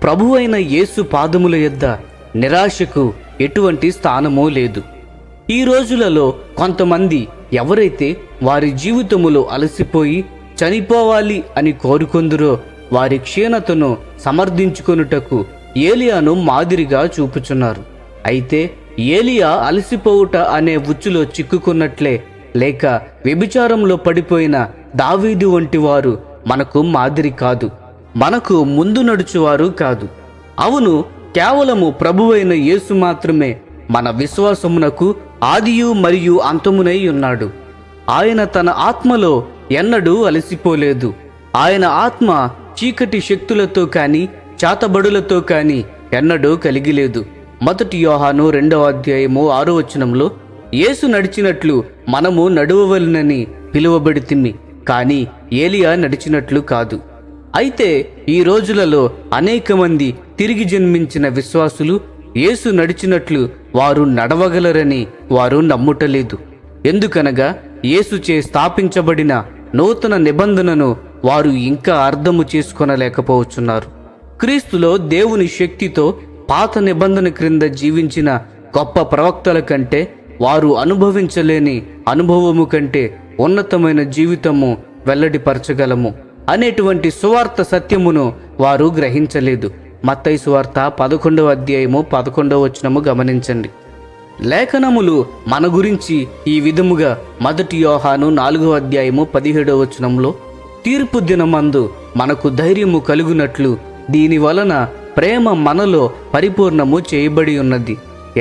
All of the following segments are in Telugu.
ప్రభువైన యేసు పాదముల యొద్ద నిరాశకు ఎటువంటి స్థానమూ లేదు. ఈ రోజులలో కొంతమంది ఎవరైతే వారి జీవితములో అలసిపోయి చనిపోవాలి అని కోరుకొందురో వారి క్షీణతను సమర్థించుకొనుటకు ఏలియాను మాదిరిగా చూపుచున్నారు. అయితే ఏలియా అలసిపోవుట అనే ఉచ్చులో చిక్కుకున్నట్లే లేక వ్యభిచారంలో పడిపోయిన దావీదు వంటి వారు మనకు మాదిరి కాదు, మనకు ముందు నడుచువారు కాదు. అవును, కేవలము ప్రభువైన యేసు మాత్రమే మన విశ్వాసమునకు ఆదియు మరియు అంతమునై ఉన్నాడు. ఆయన తన ఆత్మలో ఎన్నడూ అలసిపోలేదు. ఆయన ఆత్మ చీకటి శక్తులతో కానీ చాతబడులతో కానీ ఎన్నడూ కలిగిలేదు. 1 యోహాను 2వ అధ్యాయము 6వ వచనంలో యేసు నడిచినట్లు మనము నడువవలెనని పిలువబడితిమి, కానీ ఏలియా నడిచినట్లు కాదు. అయితే ఈ రోజులలో అనేక మంది తిరిగి జన్మించిన విశ్వాసులు యేసు నడిచినట్లు వారు నడవగలరని వారు నమ్ముటలేదు. ఎందుకనగా యేసుచే స్థాపించబడిన నూతన నిబంధనను వారు ఇంకా అర్థము చేసుకొనలేకపోతున్నారు. క్రీస్తులో దేవుని శక్తితో పాత నిబంధన క్రింద జీవించిన గొప్ప ప్రవక్తల కంటే వారు అనుభవించలేని అనుభవము కంటే ఉన్నతమైన జీవితము వెల్లడిపరచగలము అనేటువంటి సువార్త సత్యమును వారు గ్రహించలేదు. మత్తయి సువార్త 11వ అధ్యాయము 11వ వచనము గమనించండి. లేఖనములు మన గురించి ఈ విధముగా 1 యోహాను 4వ అధ్యాయము 17వ వచనంలో తీర్పు దినమందు మనకు ధైర్యము కలుగునట్లు దీని వలన ప్రేమ మనలో పరిపూర్ణము చేయబడి ఉన్నది.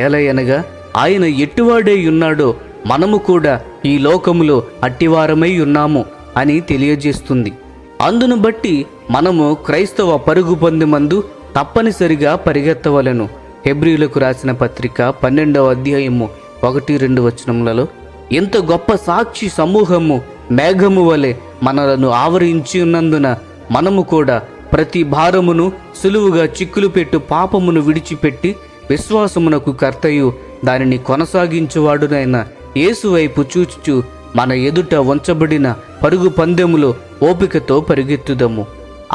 ఏలయనగా ఆయన ఎట్టివాడై ఉన్నాడో మనము కూడా ఈ లోకములో అట్టివారమై ఉన్నాము అని తెలియజేస్తుంది. అందును బట్టి మనము క్రైస్తవ పరుగు పొందుమందు తప్పనిసరిగా పరిగెత్తవలెను. హెబ్రీయులకు రాసిన పత్రిక 12వ అధ్యాయము 1-2 వచనములలో ఎంత గొప్ప సాక్షి సమూహము మేఘము వలె మనలను ఆవరించి ఉన్నందున మనము కూడా ప్రతి భారమును సులువుగా చిక్కులు పెట్టు పాపమును విడిచిపెట్టి విశ్వాసమునకు కర్తయు దానిని కొనసాగించువాడునైన యేసు వైపు చూచుచు మన ఎదుట ఉంచబడిన పరుగు పందెములో ఓపికతో పరిగెత్తుదము.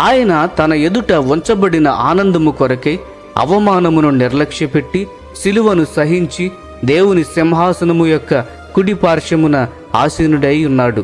ఆయన తన ఎదుట ఉంచబడిన ఆనందము కొరకై అవమానమును నిర్లక్ష్యపెట్టి సిలువను సహించి దేవుని సింహాసనము యొక్క కుడి పార్శ్వమున ఆసీనుడై ఉన్నాడు.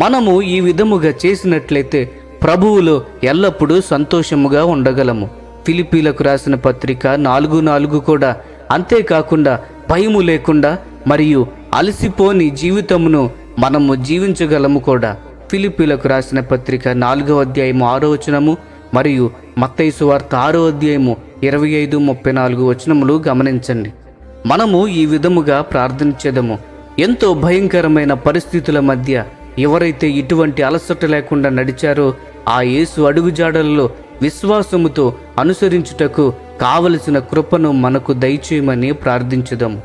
మనము ఈ విధముగా చేసినట్లయితే ప్రభువులో ఎల్లప్పుడూ సంతోషముగా ఉండగలము. ఫిలిప్పీలకు రాసిన పత్రిక 4:4 కూడా అంతేకాకుండా భయము లేకుండా మరియు అలసిపోని జీవితమును మనము జీవించగలము కూడా. ఫిలిప్పీలకు రాసిన పత్రిక 4వ అధ్యాయము 6వ వచనము మరియు మత్తయి సువార్త 6వ అధ్యాయము 25-34 వచనములు గమనించండి. మనము ఈ విధముగా ప్రార్థించేదము. ఎంతో భయంకరమైన పరిస్థితుల మధ్య ఎవరైతే ఇటువంటి అలసట లేకుండా నడిచారో ఆ యేసు అడుగుజాడలలో విశ్వాసముతో అనుసరించుటకు కావలసిన కృపను మనకు దయచేయమని ప్రార్థించుదాము.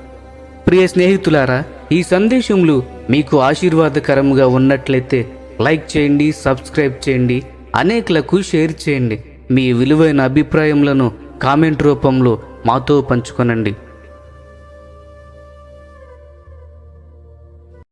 ప్రియ స్నేహితులారా, ఈ సందేశములు మీకు ఆశీర్వాదకరంగా ఉన్నట్లయితే లైక్ చేయండి, సబ్స్క్రైబ్ చేయండి, అనేకులకు షేర్ చేయండి. మీ విలువైన అభిప్రాయములను కామెంట్ రూపంలో మాతో పంచుకొనండి.